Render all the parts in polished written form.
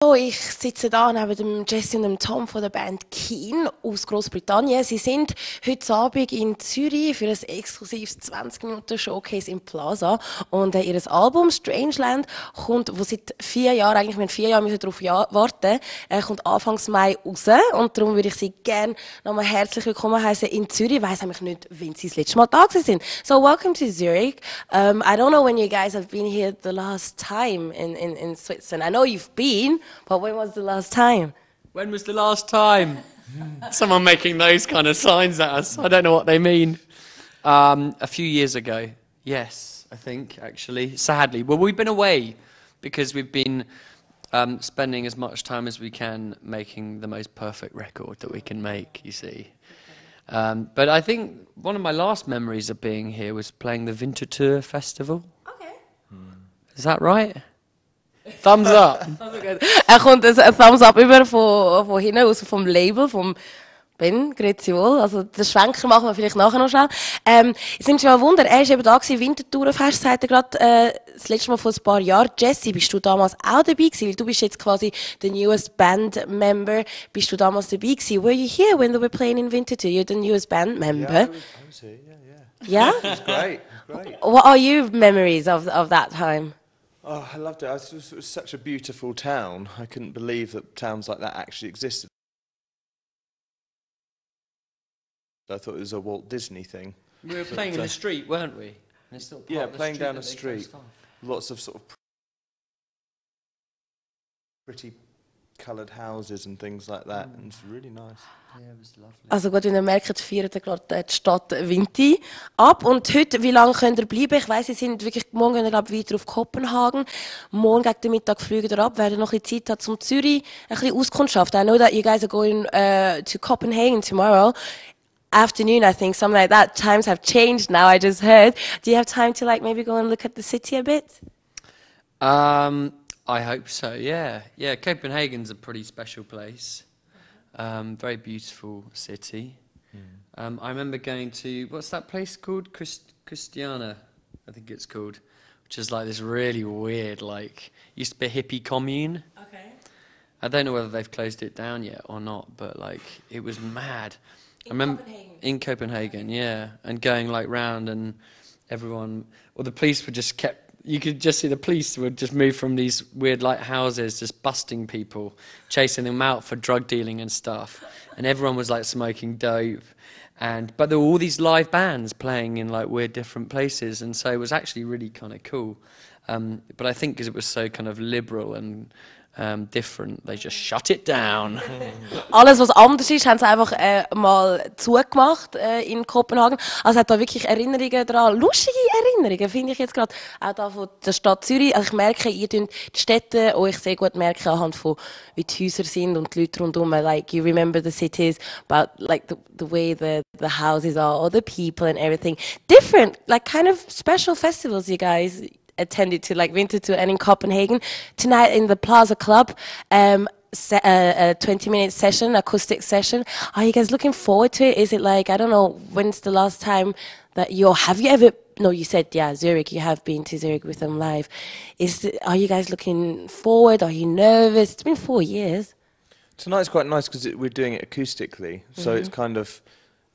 So, ich sitze da neben dem Jesse und dem Tom von der Band Keane aus Großbritannien. Sie sind heute Abend in Zürich für ein exklusives 20-Minuten-Showcase im Plaza. Und ihr Album Strangeland kommt, wo seit 4 Jahren, eigentlich wir 4 Jahre müssen darauf warten, kommt Anfangs Mai raus. Und darum würde ich Sie gerne nochmal herzlich willkommen heißen in Zürich. Ich weiss nämlich nicht, wenn Sie das letzte Mal da sind. So, welcome to Zurich. I don't know when you guys have been here the last time in Switzerland. I know you've been, but when was the last time? When was the last time? Someone making those kind of signs at us. I don't know what they mean. A few years ago. Yes, I think, actually. Sadly. Well, we've been away because we've been spending as much time as we can making the most perfect record that we can make, you see. But I think one of my last memories of being here was playing the Winterthur Festival. Okay. Is that right? Thumbs up. Kommt ein Thumbs up über von hinten, aus vom Label, vom Ben, grüezi wohl. Also, den Schwenker machen wir vielleicht nachher noch schnell. Es nimmt mich mal Wunder, er war eben da gewesen, Winterthurfest, sagt er gerade, das letzte Mal vor ein paar Jahren. Jesse, bist du damals auch dabei gewesen? Weil du bist jetzt quasi der newest band member. Bist du damals dabei gewesen? Were you here when they were playing in Winterthur? You're the newest band member. Yeah, I was here, yeah. Yeah? It was great, great. What are your memories of that time? Oh, I loved it. It was such a beautiful town. I couldn't believe that towns like that actually existed. I thought it was a Walt Disney thing. We were playing in the street, weren't we? And it's still part Yeah, of the playing street down that a they street. closed off. Lots of sort of pretty coloured houses and things like that. And it's really nice. Yeah, it was lovely. Also gut, wie ihr merkt, feiert gerade die Stadt Vinti ab. Und heute, wie lange könnt ihr bleiben? Ich weiss, Sie sind wirklich, morgen gehen ihr, glaube ich, weiter auf Kopenhagen. Morgen gegen den Mittag fliegen ihr ab, werden noch ein bisschen Zeit haben, zum Zürich ein bisschen auskundschaften. I know that you guys are going to Copenhagen tomorrow. Afternoon, I think, something like that. Times have changed now, I just heard. Do you have time to like maybe go and look at the city a bit? I hope so, yeah. Yeah, Copenhagen's a pretty special place. Very beautiful city. I remember going to, what's that place called? Christiana, I think it's called. Which is like this really weird, like, used to be a hippie commune. Okay. I don't know whether they've closed it down yet or not, but like, it was mad. I remember in Copenhagen, yeah, and going like round and everyone, well, the police would just you could just see the police would just move from these weird like houses, just busting people, chasing them out for drug dealing and stuff, and everyone was like smoking dope, but there were all these live bands playing in like weird different places, and so it was actually really kind of cool. But I think because it was so kind of liberal and different, they just shut it down. Alles, was anders ist, haben sie einfach mal zugemacht in Kopenhagen. Also hat da wirklich Erinnerungen dran, lustige Erinnerungen, finde ich jetzt gerade, auch da von der Stadt Zürich. Also ich merke, ihr tut die Städte euch sehr gut merken anhand von wie die Häuser sind und die Leute rundherum. Like you remember the cities, but like the way the houses are, or the people and everything. Different, like kind of special festivals you guys attended to, like Winterthur and in Copenhagen. Tonight in the Plaza Club, a 20-minute session, acoustic session. Are you guys looking forward to it? Is it like, I don't know, when's the last time that have you ever, no, you said, yeah, Zurich, you have been to Zurich with them live. Are you guys looking forward? Are you nervous? It's been 4 years. Tonight's quite nice because we're doing it acoustically. So it's kind of,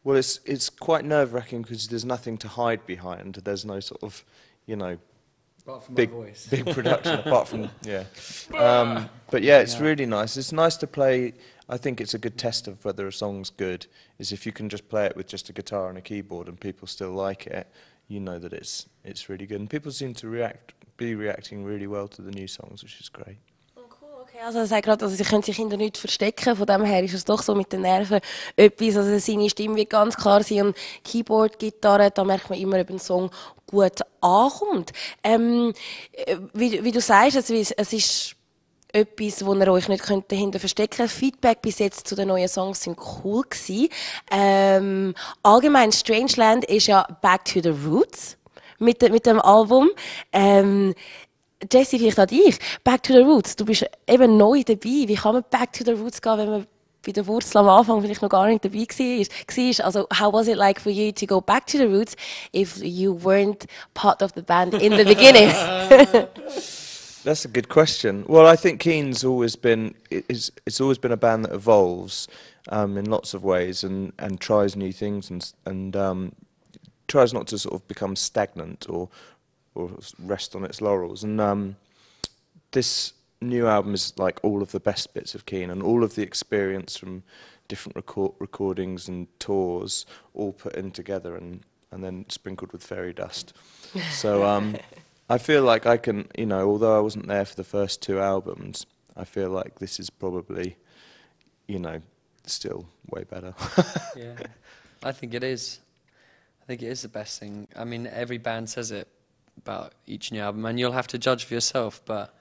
well, it's quite nerve-wracking because there's nothing to hide behind. There's no sort of, you know, Apart from big, my voice. big production apart from, yeah. But yeah, it's really nice. It's nice to play. I think it's a good test of whether a song's good, is if you can just play it with just a guitar and a keyboard and people still like it, you know that it's really good. And people seem to be reacting really well to the new songs, which is great. Okay, also er sagt gerade, also sie können sich hinter nichts verstecken, von dem her ist es doch so mit den Nerven etwas, also seine Stimme wird ganz klar sein und Keyboard, Gitarre, da merkt man immer, ob ein Song gut ankommt. Wie du sagst, es ist etwas, wo ihr euch nicht dahinter verstecken könnt. Feedback bis jetzt zu den neuen Songs sind cool gewesen. Allgemein, Strangeland ist ja Back to the Roots mit dem Album. Jesse, vielleicht an dich. Back to the Roots. Du bist eben neu dabei. Wie kann man Back to the Roots gehen, wenn man bei der Wurzel am Anfang vielleicht noch gar nicht dabei war? Also, how was it like for you to go back to the roots if you weren't part of the band in the beginning? That's a good question. Well, I think Keane's always been it's always been a band that evolves in lots of ways and tries new things and tries not to sort of become stagnant or rest on its laurels. And this new album is like all of the best bits of Keane and all of the experience from different recordings and tours all put in together and then sprinkled with fairy dust. So I feel like I can, you know, although I wasn't there for the first 2 albums, I feel like this is probably, you know, still way better. Yeah, I think it is. I think it is the best thing. I mean, every band says it about each new album, and you'll have to judge for yourself, but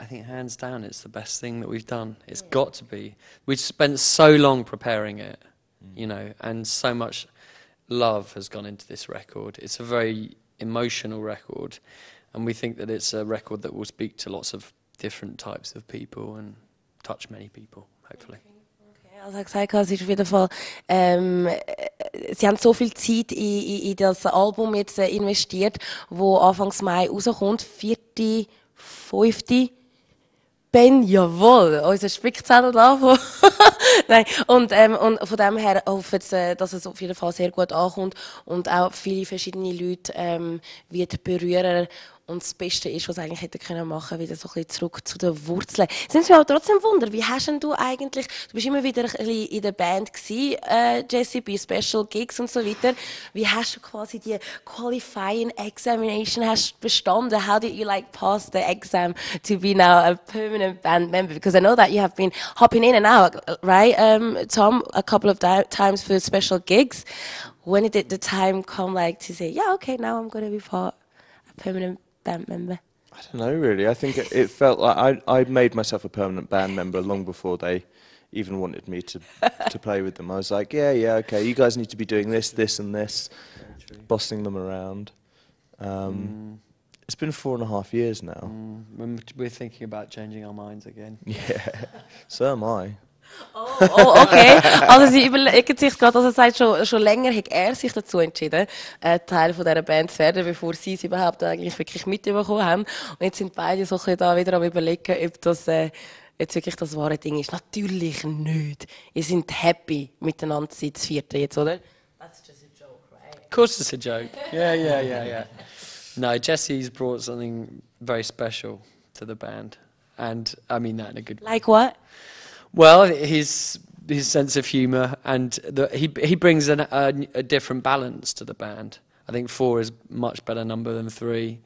I think hands down it's the best thing that we've done. It's got to be. We've spent so long preparing it, you know, and so much love has gone into this record. It's a very emotional record, and we think that it's a record that will speak to lots of different types of people and touch many people, hopefully. Also gesagt, es ist auf jeden Fall, sie haben so viel Zeit in das Album jetzt investiert, wo Anfangs Mai rauskommt, 4., 5. Ben, jawohl, unser Spickzettel da. Nein, und von dem her hoffe ich, dass es auf jeden Fall sehr gut ankommt und auch viele verschiedene Leute wird berühren. Und das Beste ist, was eigentlich hätte können machen, wieder so ein bisschen zurück zu den Wurzeln. Es nimmt mich aber trotzdem Wunder, wie hast denn du eigentlich, du bist immer wieder ein bisschen in der Band gewesen, Jessie, bei Special Gigs und so weiter. Wie hast du quasi die Qualifying Examination hast bestanden? How did you like pass the exam to be now a permanent band member? Because I know that you have been hopping in and out, right, Tom, a couple of times for special gigs. When did the time come, like, to say, yeah, okay, now I'm going to be a permanent band member? I don't know, really. I think it felt like I made myself a permanent band member long before they even wanted me to play with them. I was like, yeah, okay, you guys need to be doing this, this and this, bossing them around. It's been 4.5 years now. We're thinking about changing our minds again. Yeah, so am I. Oh, okay. Also sie überlegen sich gerade, also er sagt, schon länger hat er sich dazu entschieden, Teil von dieser Band zu werden, bevor sie es überhaupt eigentlich wirklich mitbekommen haben. Und jetzt sind beide so ein bisschen da wieder am überlegen, ob das jetzt wirklich das wahre Ding ist. Natürlich nicht. Ihr seid happy miteinander seit das 4. jetzt, oder? That's just a joke, right? Of course it's a joke. Yeah. No, Jesse's brought something very special to the band. And I mean that in a good way. Like what? Well, his sense of humour, and he brings a different balance to the band. I think 4 is a much better number than 3,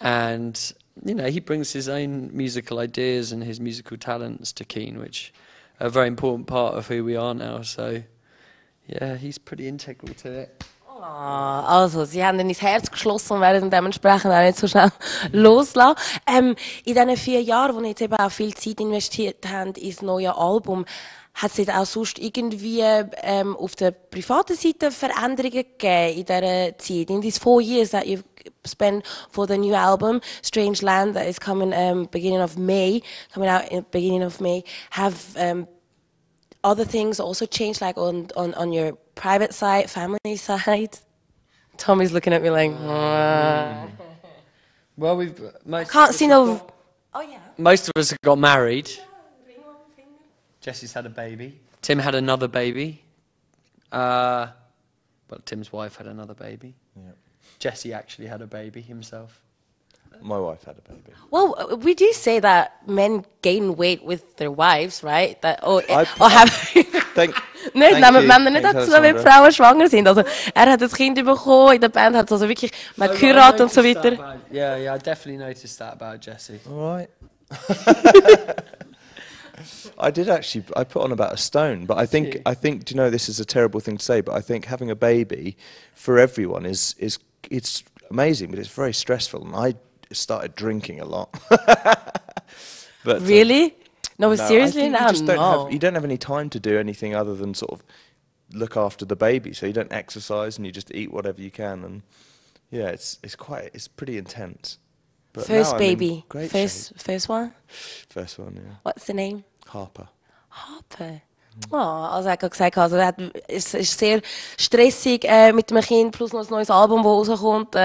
and you know he brings his own musical ideas and his musical talents to Keane, which are a very important part of who we are now. So, yeah, he's pretty integral to it. Also, sie haben ihn ins Herz geschlossen und werden dementsprechend auch nicht so schnell loslassen. In diesen 4 Jahren, wo ihr jetzt eben auch viel Zeit investiert habt ins neue Album, hat es jetzt auch sonst irgendwie auf der privaten Seite Veränderungen gegeben in dieser Zeit? In these 4 years that you've spent for the new album, Strange Land, that is coming beginning out in beginning of May, have other things also changed, like on your private side, family side? Tommy's looking at me like, Well, can't see no. Oh yeah. Most of us have got married. Jesse's had a baby. Tim had another baby. Well, Tim's wife had another baby. Yeah. Jesse actually had a baby himself. My wife had a baby. Well, we do say that men gain weight with their wives, right? That Nicht, nehmen Männer nicht dazu, wenn Frauen schwanger sind. Also, er hat das Kind bekommen, in der Band hat es also wirklich, man geheiratet und so weiter. Yeah, I definitely noticed that about Jesse. All right. I put on about a stone, but I think, do you know, this is a terrible thing to say, but I think having a baby for everyone it's amazing, but it's very stressful, and I started drinking a lot. But, really? No, seriously? No, you don't have any time to do anything other than sort of look after the baby. So you don't exercise and you just eat whatever you can. And yeah, it's pretty intense. But first now baby, great first one. First one, yeah. What's the name? Harper. Harper. Also er hat gerade gesagt, also es ist sehr stressig mit dem Kind, plus noch ein neues Album, das rauskommt.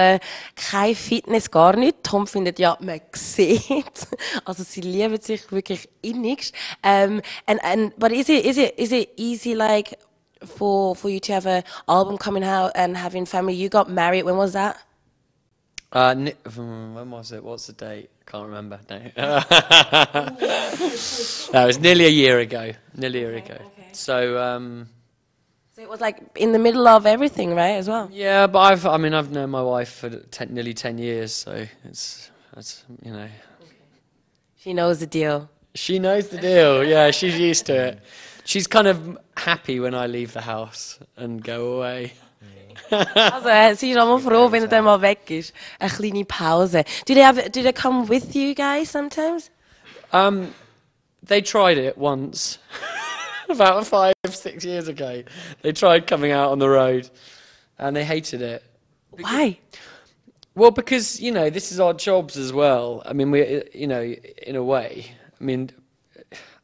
Kein Fitness, gar nicht. Tom findet ja, man sieht. Also sie lieben sich wirklich innigst. But is it easy like for you to have an album coming out and having family? You got married, when was that? When was it? What's the date? Can't remember. No. No, it was nearly a year ago. Nearly a year ago. Okay. So So it was like in the middle of everything, right, as well? yeah, but I've known my wife for nearly 10 years, so it's you know. She knows the deal. She knows the deal. Yeah, she's used to it. She's kind of happy when I leave the house and go away. Also, sie ist auch froh, wenn er dann mal weg ist. Eine kleine Pause. Do they come with you guys sometimes? They tried it once, about 5-6 years ago. They tried coming out on the road, and they hated it. Why? Well, because, you know, this is our jobs as well. I mean, you know, in a way. I mean,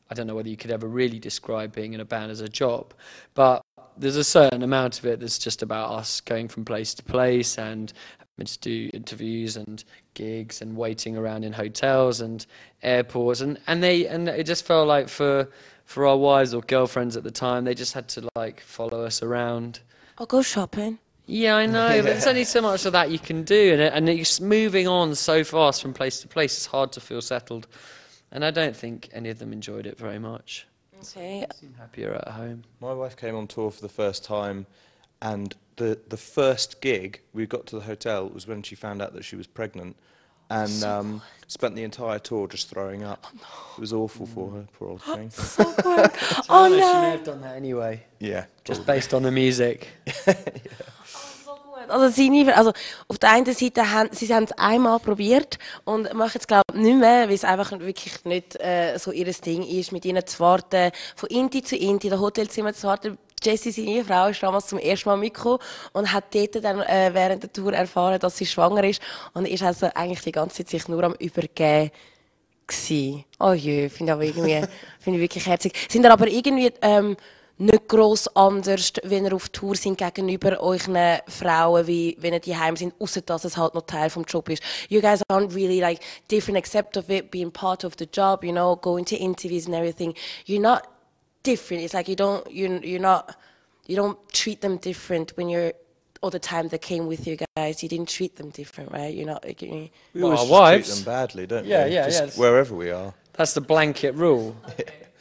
I don't know whether you could ever really describe being in a band as a job, but there's a certain amount of it that's just about us going from place to place and having to do interviews and gigs and waiting around in hotels and airports, and it just felt like for our wives or girlfriends at the time, they just had to like follow us around. I'll go shopping. Yeah, I know, but there's only so much of that you can do, and it's moving on so fast from place to place. It's hard to feel settled, and I don't think any of them enjoyed it very much. Okay. Seem happier at home. My wife came on tour for the first time, and the first gig we got to the hotel was when she found out that she was pregnant, and spent the entire tour just throwing up. Oh, no. It was awful for her, poor old thing. Oh She may no! have done that anyway. Yeah. Just based on the music. Also also auf der einen Seite sie haben es einmal probiert und machen es glaube ich nicht mehr, weil es einfach wirklich nicht so ihr Ding ist, mit ihnen zu warten, von Inti zu Inti, in der Hotelzimmer zu warten. Jessie, seine Frau, ist damals zum ersten Mal mitgekommen und hat dort dann während der Tour erfahren, dass sie schwanger ist und ist also eigentlich die ganze Zeit sich nur am Übergeben gewesen. Oh je, finde ich wirklich herzig. Sind aber irgendwie nicht gross anders, wenn ihr auf Tour sind gegenüber euren Frauen, wie wenn ihr daheim sind, außer dass es halt noch Teil vom Job ist. You guys aren't really like different except of it being part of the job, you know, going to interviews and everything. You're not different. It's like you don't treat them different when you're all the time they came with you guys. You didn't treat them different, right? You're not. We always Our just wives. treat them badly, don't Yeah, we? yeah, just yeah. wherever we are. That's the blanket rule.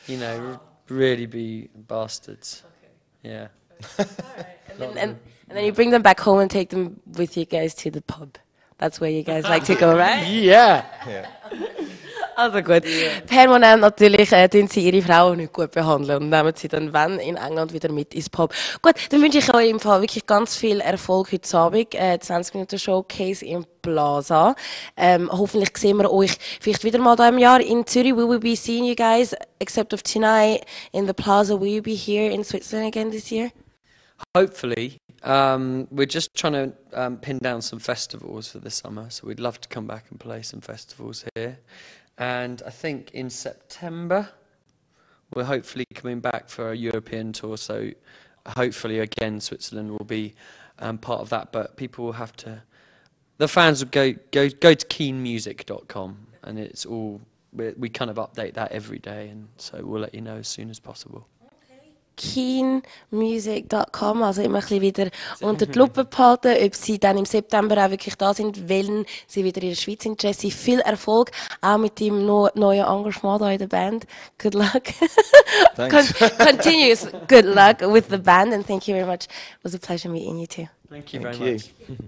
You know, really be bastards. Yeah. And then you bring them back home and take them with you guys to the pub. That's where you guys like to go, right? Yeah. Yeah. Also gut. Permanent natürlich tun sie ihre Frauen nicht gut behandeln und nehmen sie dann, wenn, in England wieder mit ins Pub. Gut, dann wünsche ich euch im Fall wirklich ganz viel Erfolg heute Abend. 20 Minuten Showcase im Plaza. Hoffentlich sehen wir euch vielleicht wieder mal da im Jahr in Zürich. We will be seeing you guys, except of tonight, in the Plaza. Will you be here in Switzerland again this year? Hopefully. We're just trying to pin down some festivals for the summer, so we'd love to come back and play some festivals here. And I think in September we're hopefully coming back for a European tour, so hopefully again Switzerland will be part of that, but people will have to, the fans would go to keanemusic.com, and it's all, we kind of update that every day, and so we'll let you know as soon as possible. Keanemusic.com, also immer ein bisschen wieder unter die Lupe behalten, ob sie dann im September auch wirklich da sind, wenn sie wieder in der Schweiz sind. Jesse, viel Erfolg, auch mit dem neuen Engagement da in der Band. Good luck. Thanks. Continuous good luck with the band, and thank you very much. It was a pleasure meeting you too. Thank you Thank very you. much.